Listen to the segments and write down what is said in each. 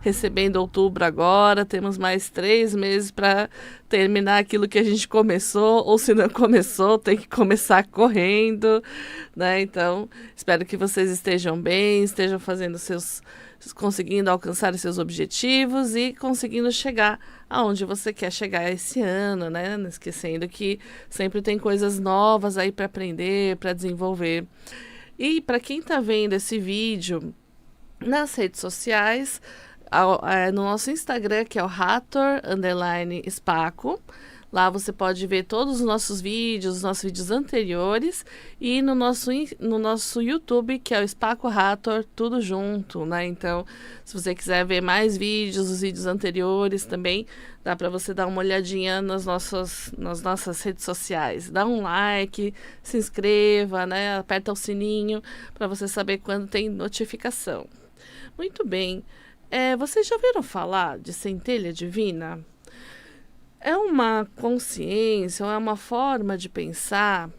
recebendo outubro agora, temos mais 3 meses para terminar aquilo que a gente começou, ou se não começou, tem que começar correndo, né? Então, espero que vocês estejam bem, estejam conseguindo alcançar os seus objetivos e conseguindo chegar aonde você quer chegar esse ano, né? Não esquecendo que sempre tem coisas novas aí para aprender, para desenvolver. E para quem está vendo esse vídeo nas redes sociais, no nosso Instagram, que é o Hathor_Spaco. Lá você pode ver todos os nossos vídeos anteriores, e no nosso YouTube, que é o Spaco Hathor, tudo junto, né? Então, se você quiser ver mais vídeos, os vídeos anteriores também, dá para você dar uma olhadinha nas nossas redes sociais. Dá um like, se inscreva, né? Aperta o sininho para você saber quando tem notificação. Muito bem. Vocês já ouviram falar de centelha divina? É uma consciência, é uma forma de pensar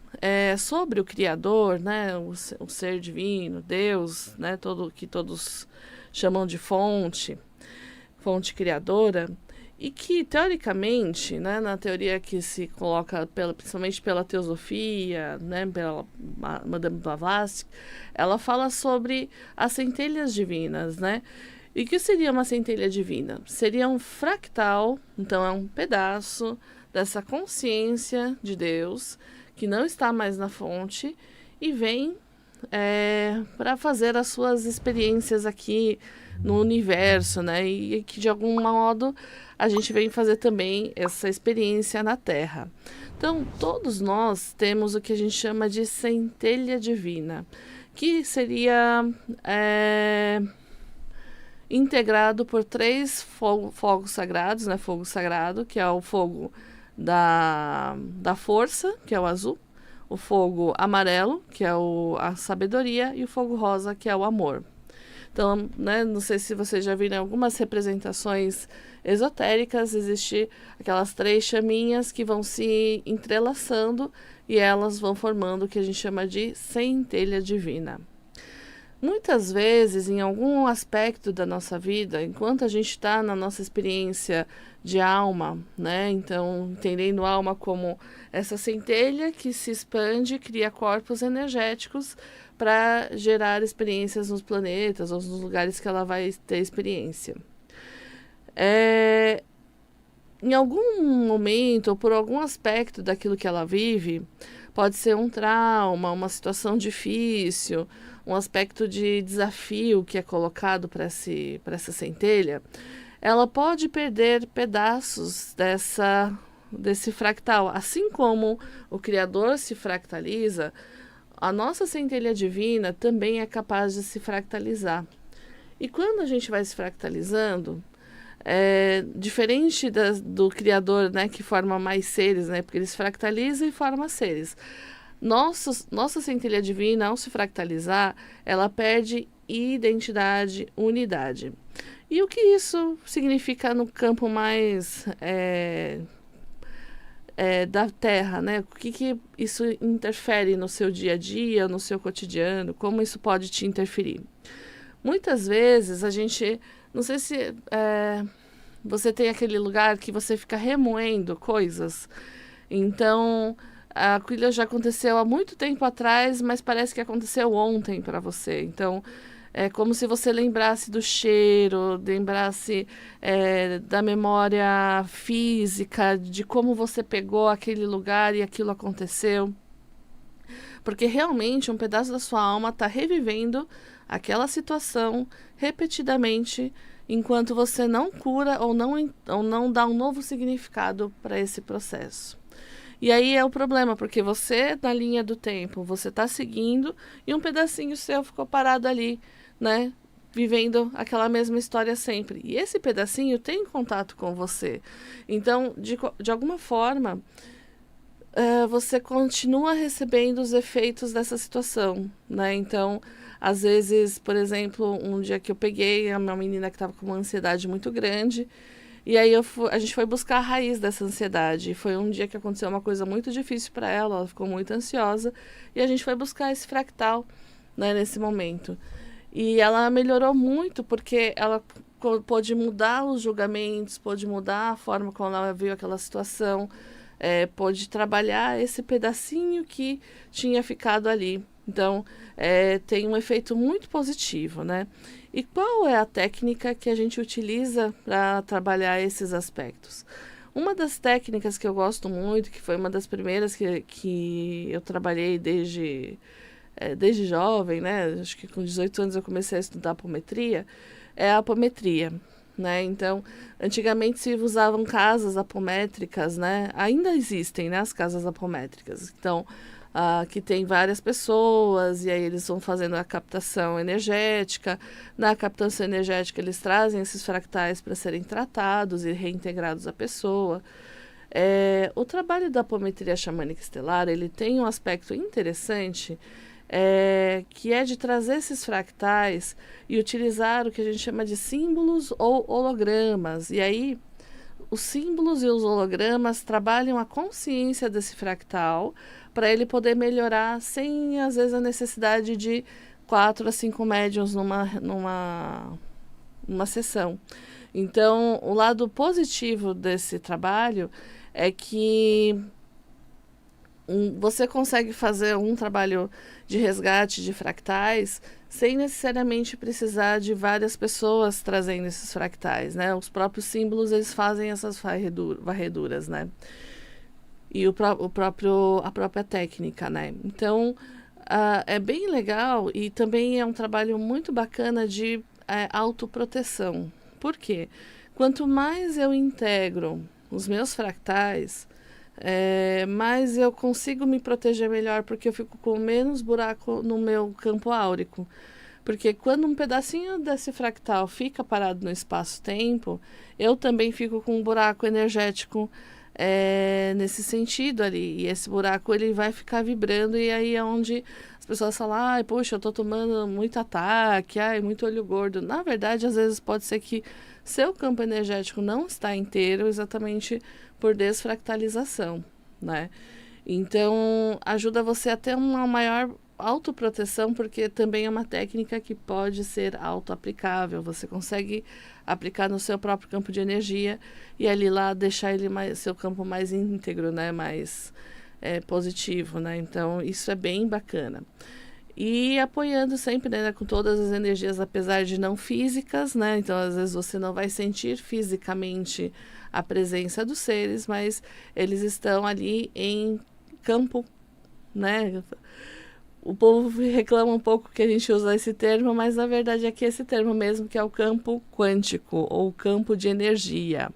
sobre o Criador, né? O ser divino, Deus, né? Que todos chamam de fonte criadora, e que, teoricamente, né, na teoria que se coloca principalmente pela teosofia, né, pela Madame Blavatsky, ela fala sobre as centelhas divinas, né? E o que seria uma centelha divina? Seria um fractal, então é um pedaço dessa consciência de Deus que não está mais na fonte e vem para fazer as suas experiências aqui no universo, né? E que de algum modo a gente vem fazer também essa experiência na Terra. Então, todos nós temos o que a gente chama de centelha divina, que seria integrado por 3 fogos sagrados, né? Fogo sagrado, que é o fogo da força, que é o azul, o fogo amarelo, que é a sabedoria, e o fogo rosa, que é o amor. Então, né, não sei se vocês já viram algumas representações esotéricas, existem aquelas 3 chaminhas que vão se entrelaçando e elas vão formando o que a gente chama de centelha divina. Muitas vezes, em algum aspecto da nossa vida, enquanto a gente está na nossa experiência de alma, né? Então, entendendo a alma como essa centelha que se expande, cria corpos energéticos para gerar experiências nos planetas ou nos lugares que ela vai ter experiência. Em algum momento ou por algum aspecto daquilo que ela vive, pode ser um trauma, uma situação difícil, um aspecto de desafio que é colocado para essa centelha, ela pode perder pedaços desse fractal. Assim como o Criador se fractaliza, a nossa centelha divina também é capaz de se fractalizar. E quando a gente vai se fractalizando, diferente do Criador, né, que forma mais seres, né, porque ele se fractaliza e forma seres. Nossa centelha divina, ao se fractalizar, ela perde identidade, unidade. E o que isso significa no campo mais da Terra, né? O que isso interfere no seu dia a dia, no seu cotidiano, como isso pode te interferir? Muitas vezes a gente, não sei se você tem aquele lugar que você fica remoendo coisas, então aquilo já aconteceu há muito tempo atrás, mas parece que aconteceu ontem para você. Então, é como se você lembrasse do cheiro, lembrasse da memória física, de como você pegou aquele lugar e aquilo aconteceu. Porque realmente um pedaço da sua alma está revivendo aquela situação repetidamente, enquanto você não cura ou não dá um novo significado para esse processo. E aí é o problema, porque você, na linha do tempo, você está seguindo e um pedacinho seu ficou parado ali, né? Vivendo aquela mesma história sempre. E esse pedacinho tem contato com você. Então, de alguma forma, você continua recebendo os efeitos dessa situação, né? Então, às vezes, por exemplo, um dia que eu peguei uma menina que estava com uma ansiedade muito grande, e aí a gente foi buscar a raiz dessa ansiedade. Foi um dia que aconteceu uma coisa muito difícil para ela ficou muito ansiosa, e a gente foi buscar esse fractal, né, nesse momento. E ela melhorou muito porque ela pôde mudar os julgamentos, pôde mudar a forma como ela viu aquela situação, pôde trabalhar esse pedacinho que tinha ficado ali. Então, tem um efeito muito positivo, né? E qual é a técnica que a gente utiliza para trabalhar esses aspectos? Uma das técnicas que eu gosto muito, que foi uma das primeiras que eu trabalhei desde jovem, né? Acho que com 18 anos eu comecei a estudar apometria, é a apometria, né? Então, antigamente se usavam casas apométricas, né? Ainda existem, né, as casas apométricas. Então, que tem várias pessoas, e aí eles vão fazendo a captação energética. Na captação energética, eles trazem esses fractais para serem tratados e reintegrados à pessoa. O trabalho da apometria xamânica estelar, ele tem um aspecto interessante, que é de trazer esses fractais e utilizar o que a gente chama de símbolos ou hologramas. E aí, os símbolos e os hologramas trabalham a consciência desse fractal para ele poder melhorar sem, às vezes, a necessidade de 4 a 5 médiuns numa sessão. Então, o lado positivo desse trabalho é que você consegue fazer um trabalho de resgate de fractais sem necessariamente precisar de várias pessoas trazendo esses fractais, né? Os próprios símbolos, eles fazem essas varreduras, né? E a própria técnica, né? Então, é bem legal e também é um trabalho muito bacana de autoproteção. Por quê? Quanto mais eu integro os meus fractais, mas eu consigo me proteger melhor porque eu fico com menos buraco no meu campo áurico. Porque quando um pedacinho desse fractal fica parado no espaço-tempo, eu também fico com um buraco energético nesse sentido ali. E esse buraco ele vai ficar vibrando e aí é onde as pessoas falam, ai, poxa, eu tô tomando muito ataque, ai, muito olho gordo. Na verdade, às vezes pode ser que seu campo energético não está inteiro exatamente por desfractalização, né? Então, ajuda você a ter uma maior autoproteção, porque também é uma técnica que pode ser auto-aplicável. Você consegue aplicar no seu próprio campo de energia e ali lá deixar seu campo mais íntegro, né? Mais positivo, né? Então, isso é bem bacana. E apoiando sempre, né, com todas as energias, apesar de não físicas, né? Então, às vezes você não vai sentir fisicamente a presença dos seres, mas eles estão ali em campo, né? O povo reclama um pouco que a gente usa esse termo, mas na verdade aqui é esse termo mesmo, que é o campo quântico ou campo de energia,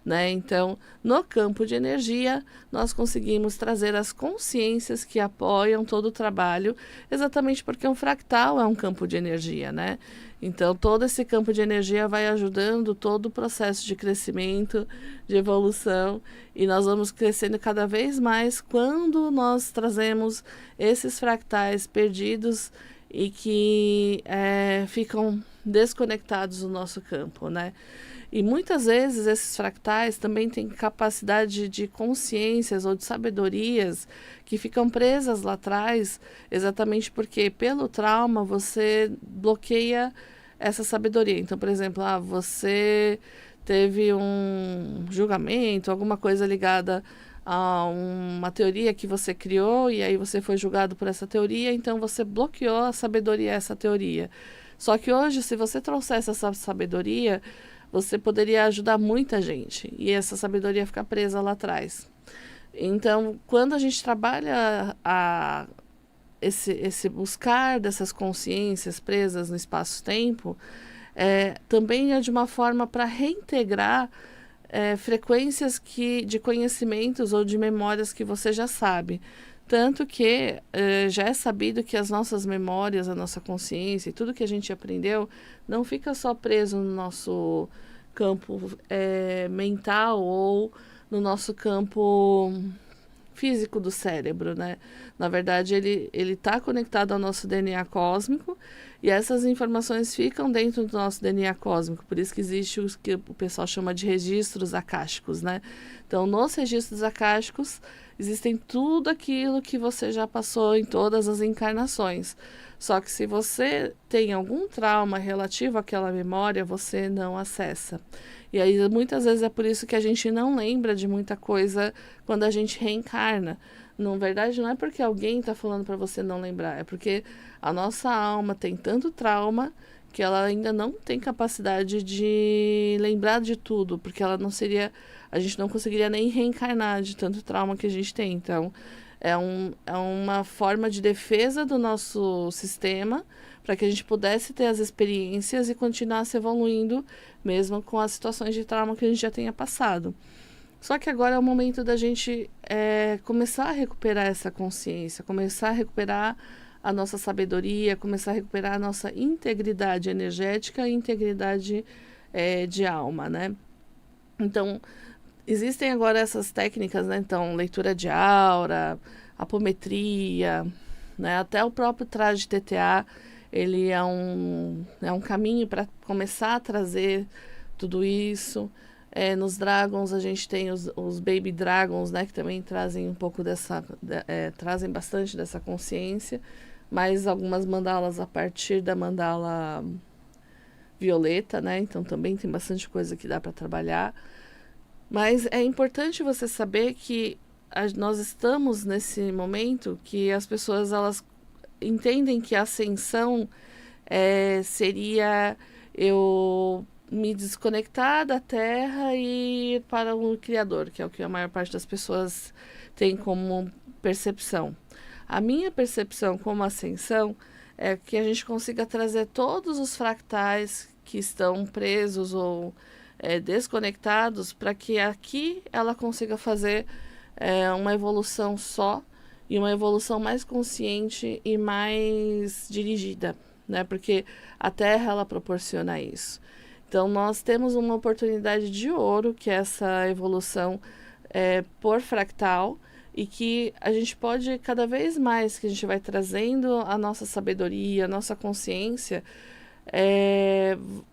né? Então, no campo de energia, nós conseguimos trazer as consciências que apoiam todo o trabalho, exatamente porque um fractal é um campo de energia, né? Então, todo esse campo de energia vai ajudando todo o processo de crescimento, de evolução, e nós vamos crescendo cada vez mais quando nós trazemos esses fractais perdidos e que ficam desconectados do nosso campo, né? E muitas vezes esses fractais também têm capacidade de consciências ou de sabedorias que ficam presas lá atrás, exatamente porque pelo trauma você bloqueia essa sabedoria. Então, por exemplo, você teve um julgamento, alguma coisa ligada a uma teoria que você criou e aí você foi julgado por essa teoria, então você bloqueou a sabedoria a essa teoria. Só que hoje, se você trouxesse essa sabedoria, você poderia ajudar muita gente e essa sabedoria fica presa lá atrás. Então, quando a gente trabalha esse buscar dessas consciências presas no espaço-tempo, também é de uma forma para reintegrar frequências de conhecimentos ou de memórias que você já sabe. Tanto que já é sabido que as nossas memórias, a nossa consciência e tudo que a gente aprendeu não fica só preso no nosso campo mental ou no nosso campo físico do cérebro, né? Na verdade, ele está conectado ao nosso DNA cósmico E essas informações ficam dentro do nosso DNA cósmico, por isso que existe o que o pessoal chama de registros acásticos, né? Então, nos registros acásticos, existem tudo aquilo que você já passou em todas as encarnações. Só que se você tem algum trauma relativo àquela memória, você não acessa. E aí, muitas vezes, é por isso que a gente não lembra de muita coisa quando a gente reencarna. Na verdade, não é porque alguém está falando para você não lembrar, é porque a nossa alma tem tanto trauma que ela ainda não tem capacidade de lembrar de tudo, porque ela não seria, a gente não conseguiria nem reencarnar de tanto trauma que a gente tem. Então, é uma forma de defesa do nosso sistema para que a gente pudesse ter as experiências e continuar se evoluindo, mesmo com as situações de trauma que a gente já tenha passado. Só que agora é o momento da gente começar a recuperar essa consciência, começar a recuperar a nossa sabedoria, começar a recuperar a nossa integridade energética e integridade de alma, né? Então, existem agora essas técnicas, né? Então, leitura de aura, apometria, né? Até o próprio traje TTA, ele é um caminho para começar a trazer tudo isso. Nos Dragons a gente tem os Baby Dragons, né, que também trazem um pouco trazem bastante dessa consciência, mas algumas mandalas a partir da mandala violeta, né, então também tem bastante coisa que dá para trabalhar. Mas é importante você saber que nós estamos nesse momento que as pessoas elas entendem que a ascensão seria eu me desconectar da Terra e ir para o Criador, que é o que a maior parte das pessoas tem como percepção. A minha percepção como ascensão é que a gente consiga trazer todos os fractais que estão presos ou desconectados para que aqui ela consiga fazer uma evolução só e uma evolução mais consciente e mais dirigida, né? Porque a Terra ela proporciona isso. Então, nós temos uma oportunidade de ouro, que é essa evolução por fractal, e que a gente pode, cada vez mais que a gente vai trazendo a nossa sabedoria, a nossa consciência,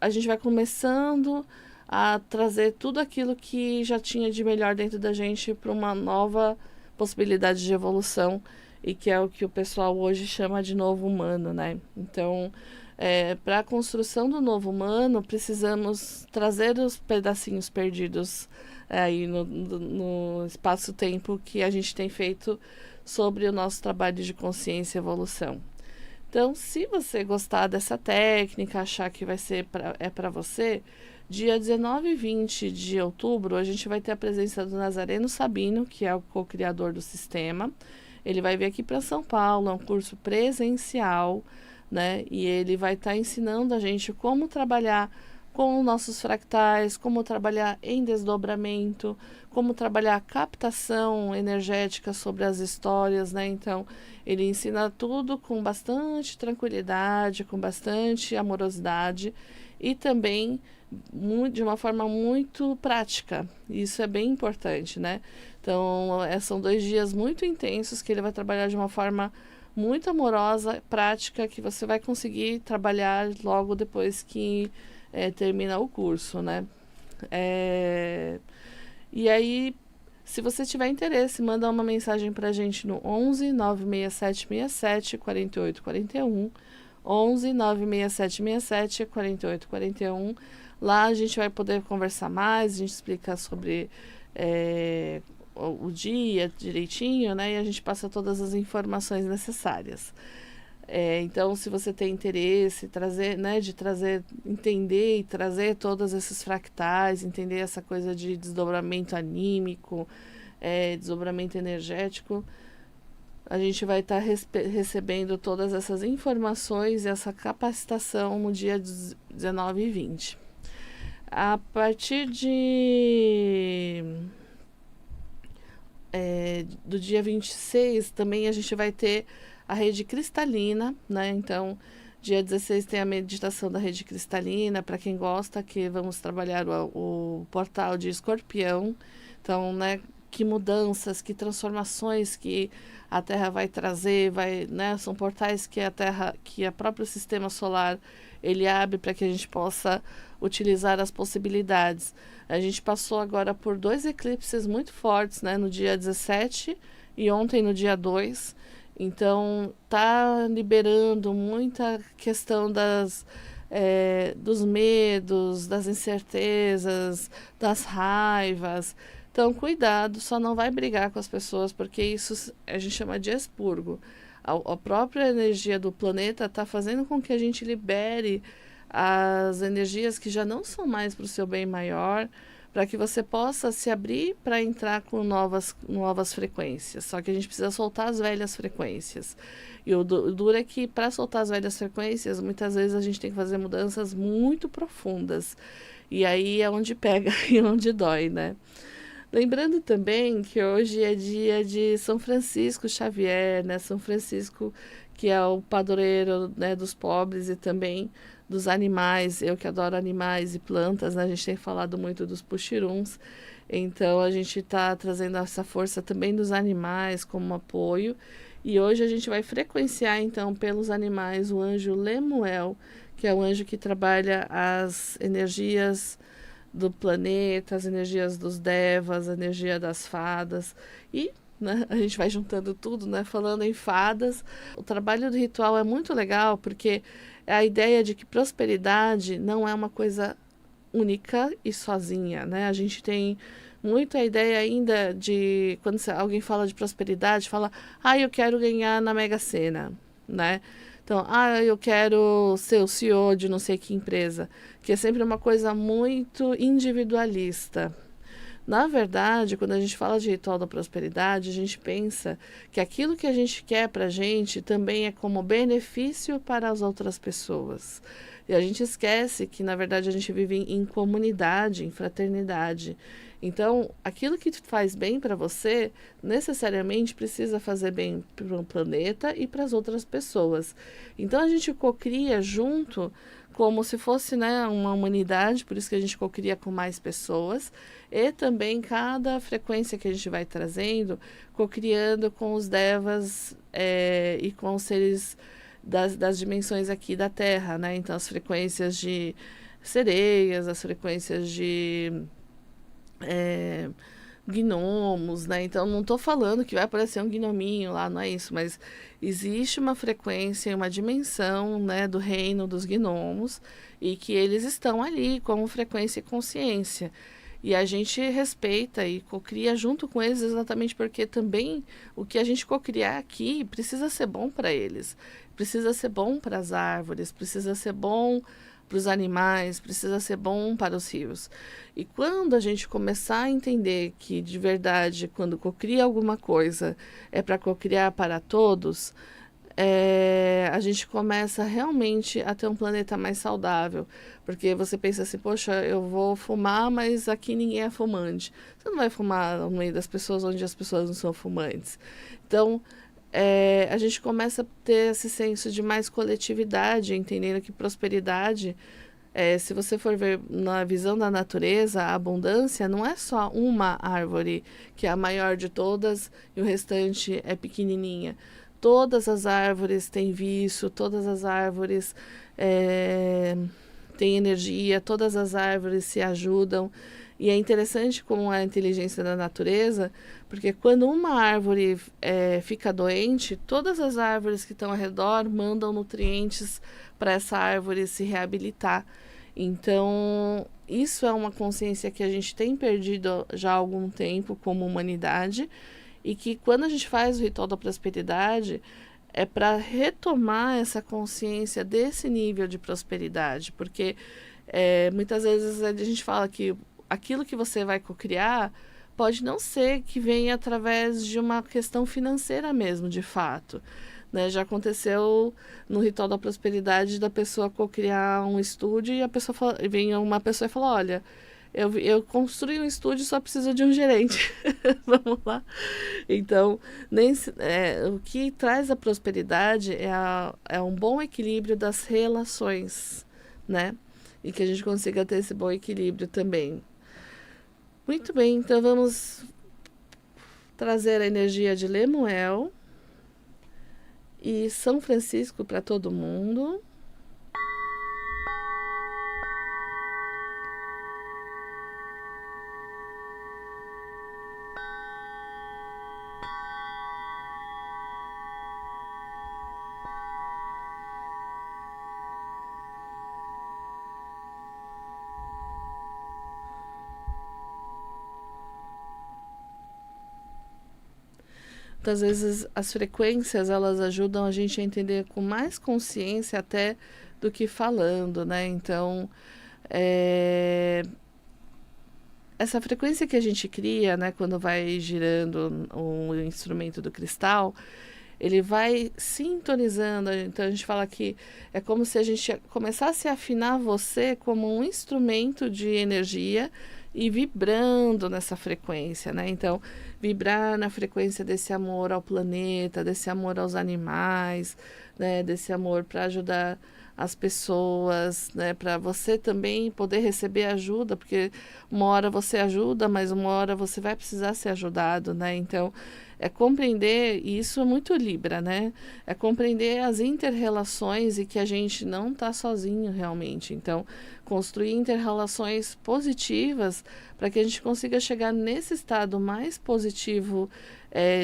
a gente vai começando a trazer tudo aquilo que já tinha de melhor dentro da gente para uma nova possibilidade de evolução, e que é o que o pessoal hoje chama de novo humano, né? Então, para a construção do novo humano, precisamos trazer os pedacinhos perdidos aí no espaço-tempo que a gente tem feito sobre o nosso trabalho de consciência e evolução. Então, se você gostar dessa técnica, achar que vai ser para você, dia 19 e 20 de outubro, a gente vai ter a presença do Nazareno Sabino, que é o co-criador do sistema. Ele vai vir aqui para São Paulo, é um curso presencial, né? E ele vai estar ensinando a gente como trabalhar com nossos fractais, como trabalhar em desdobramento, como trabalhar a captação energética sobre as histórias, né? Então, ele ensina tudo com bastante tranquilidade, com bastante amorosidade e também de uma forma muito prática. Isso é bem importante, né? Então, são 2 dias muito intensos que ele vai trabalhar de uma forma muito amorosa, prática, que você vai conseguir trabalhar logo depois que termina o curso, né? E aí, se você tiver interesse, manda uma mensagem pra gente no 11 96767 4841, 11 96767 4841. Lá a gente vai poder conversar mais, a gente explica sobre o dia direitinho, né? E a gente passa todas as informações necessárias. Então, se você tem interesse de trazer, entender e trazer todos esses fractais, entender essa coisa de desdobramento anímico, desdobramento energético, a gente vai estar recebendo todas essas informações e essa capacitação no dia 19 e 20. A partir do dia 26, também a gente vai ter a rede cristalina, né? Então, dia 16 tem a meditação da rede cristalina, para quem gosta, que vamos trabalhar o portal de Escorpião. Então, né, que mudanças, que transformações que a Terra vai trazer, né, são portais que a Terra, que o próprio sistema solar, ele abre para que a gente possa utilizar as possibilidades. A gente passou agora por 2 eclipses muito fortes, né, no dia 17 e ontem no dia 2. Então, tá liberando muita questão dos medos, das incertezas, das raivas. Então, cuidado, só não vai brigar com as pessoas, porque isso a gente chama de expurgo. A própria energia do planeta está fazendo com que a gente libere as energias que já não são mais para o seu bem maior, para que você possa se abrir para entrar com novas frequências. Só que a gente precisa soltar as velhas frequências. E o duro é que, para soltar as velhas frequências, muitas vezes a gente tem que fazer mudanças muito profundas. E aí é onde pega e onde dói, né? Lembrando também que hoje é dia de São Francisco Xavier, né? São Francisco, que é o padroeiro, né, dos pobres e também dos animais. Eu que adoro animais e plantas, né? A gente tem falado muito dos puxiruns. Então a gente está trazendo essa força também dos animais como apoio. E hoje a gente vai frequenciar então pelos animais o anjo Lemuel, que é o anjo que trabalha as energias do planeta, as energias dos devas, a energia das fadas e, né, a gente vai juntando tudo, né? Falando em fadas, o trabalho do ritual é muito legal porque é a ideia de que prosperidade não é uma coisa única e sozinha, né? A gente tem muito a ideia ainda de quando alguém fala de prosperidade, fala, eu quero ganhar na Mega Sena, né? Então, eu quero ser o CEO de não sei que empresa, que é sempre uma coisa muito individualista. Na verdade, quando a gente fala de ritual da prosperidade, a gente pensa que aquilo que a gente quer para a gente também é como benefício para as outras pessoas. E a gente esquece que, na verdade, a gente vive em comunidade, em fraternidade. Então, aquilo que faz bem para você, necessariamente precisa fazer bem para o planeta e para as outras pessoas. Então, a gente cocria junto como se fosse, né, uma humanidade, por isso que a gente cocria com mais pessoas, e também cada frequência que a gente vai trazendo, cocriando com os devas e com os seres das dimensões aqui da Terra, né? Então, as frequências de sereias, as frequências de gnomos, né? Então, não estou falando que vai aparecer um gnominho lá, não é isso, mas existe uma frequência, uma dimensão, né, do reino dos gnomos e que eles estão ali como frequência e consciência. E a gente respeita e cocria junto com eles exatamente porque também o que a gente cocriar aqui precisa ser bom para eles, precisa ser bom para as árvores, precisa ser bom para os animais, precisa ser bom para os rios. E quando a gente começar a entender que, de verdade, quando cocria alguma coisa, é para cocriar para todos, a gente começa realmente a ter um planeta mais saudável. Porque você pensa assim, poxa, eu vou fumar, mas aqui ninguém é fumante. Você não vai fumar no meio das pessoas onde as pessoas não são fumantes. Então, a gente começa a ter esse senso de mais coletividade, entendendo que prosperidade, se você for ver na visão da natureza, a abundância não é só uma árvore, que é a maior de todas, e o restante é pequenininha. Todas as árvores têm vício, todas as árvores têm energia, todas as árvores se ajudam. E é interessante como a inteligência da natureza, porque quando uma árvore fica doente, todas as árvores que estão ao redor mandam nutrientes para essa árvore se reabilitar. Então, isso é uma consciência que a gente tem perdido já há algum tempo como humanidade, e que quando a gente faz o ritual da prosperidade, é para retomar essa consciência desse nível de prosperidade, porque muitas vezes a gente fala que aquilo que você vai cocriar pode não ser que venha através de uma questão financeira mesmo, de fato. Né? Já aconteceu no ritual da prosperidade da pessoa cocriar um estúdio e vem uma pessoa e fala, olha, eu construí um estúdio, só preciso de um gerente. Vamos lá. Então, o que traz a prosperidade é um bom equilíbrio das relações, né? E que a gente consiga ter esse bom equilíbrio também. Muito bem, então vamos trazer a energia de Lemuel e São Francisco para todo mundo. Muitas vezes as frequências elas ajudam a gente a entender com mais consciência até do que falando, né? Então, essa frequência que a gente cria, né, quando vai girando o instrumento do cristal, ele vai sintonizando. Então a gente fala que é como se a gente começasse a afinar você como um instrumento de energia e vibrando nessa frequência, né? Então, vibrar na frequência desse amor ao planeta, desse amor aos animais, né? Desse amor para ajudar as pessoas, né? Para você também poder receber ajuda, porque uma hora você ajuda, mas uma hora você vai precisar ser ajudado, né? Então, é compreender, e isso é muito Libra, né? É compreender as inter-relações e que a gente não está sozinho realmente. Então, construir inter-relações positivas para que a gente consiga chegar nesse estado mais positivo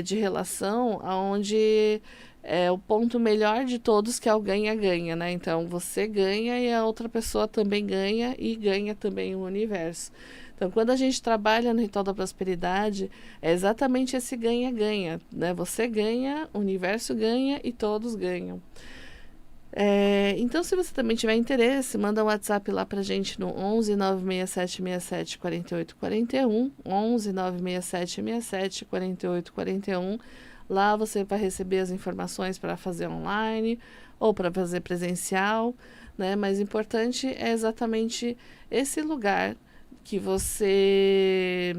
de relação, onde é o ponto melhor de todos, que é o ganha-ganha, né? Então, você ganha e a outra pessoa também ganha e ganha também o universo. Então, quando a gente trabalha no Ritual da Prosperidade, é exatamente esse ganha-ganha, né? Você ganha, o universo ganha e todos ganham. Então, se você também tiver interesse, manda um WhatsApp lá pra gente no 11 967 67 48 41, 11 967 67 48 41. Lá você vai receber as informações para fazer online ou para fazer presencial, né? Mas importante é exatamente esse lugar que você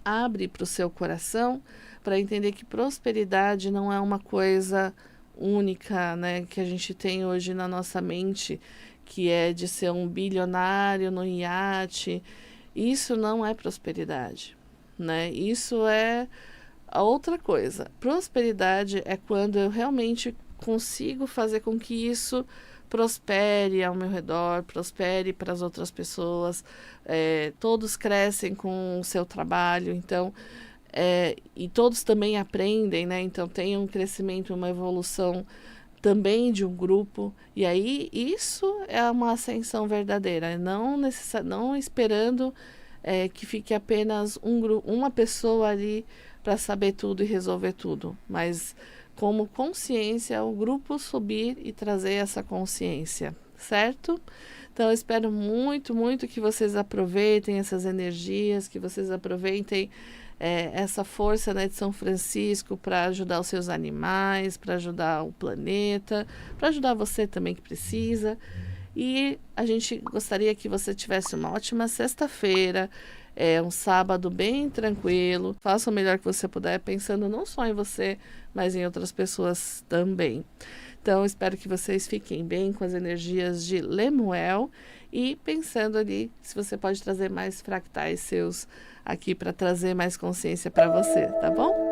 abre para o seu coração, para entender que prosperidade não é uma coisa única, né, que a gente tem hoje na nossa mente, que é de ser um bilionário no iate. Isso não é prosperidade, né? Isso é a outra coisa. Prosperidade é quando eu realmente consigo fazer com que isso prospere ao meu redor, prospere para as outras pessoas. Todos crescem com o seu trabalho, então, e todos também aprendem, né? Então tem um crescimento, uma evolução também de um grupo, e aí isso é uma ascensão verdadeira, não esperando que fique apenas uma pessoa ali para saber tudo e resolver tudo, mas como consciência, o grupo subir e trazer essa consciência, certo? Então, eu espero muito, muito que vocês aproveitem essas energias, que vocês aproveitem essa força, né, de São Francisco para ajudar os seus animais, para ajudar o planeta, para ajudar você também que precisa. E a gente gostaria que você tivesse uma ótima sexta-feira, um sábado bem tranquilo. Faça o melhor que você puder, pensando não só em você, mas em outras pessoas também. Então, espero que vocês fiquem bem com as energias de Lemuel e pensando ali se você pode trazer mais fractais seus aqui para trazer mais consciência para você, tá bom?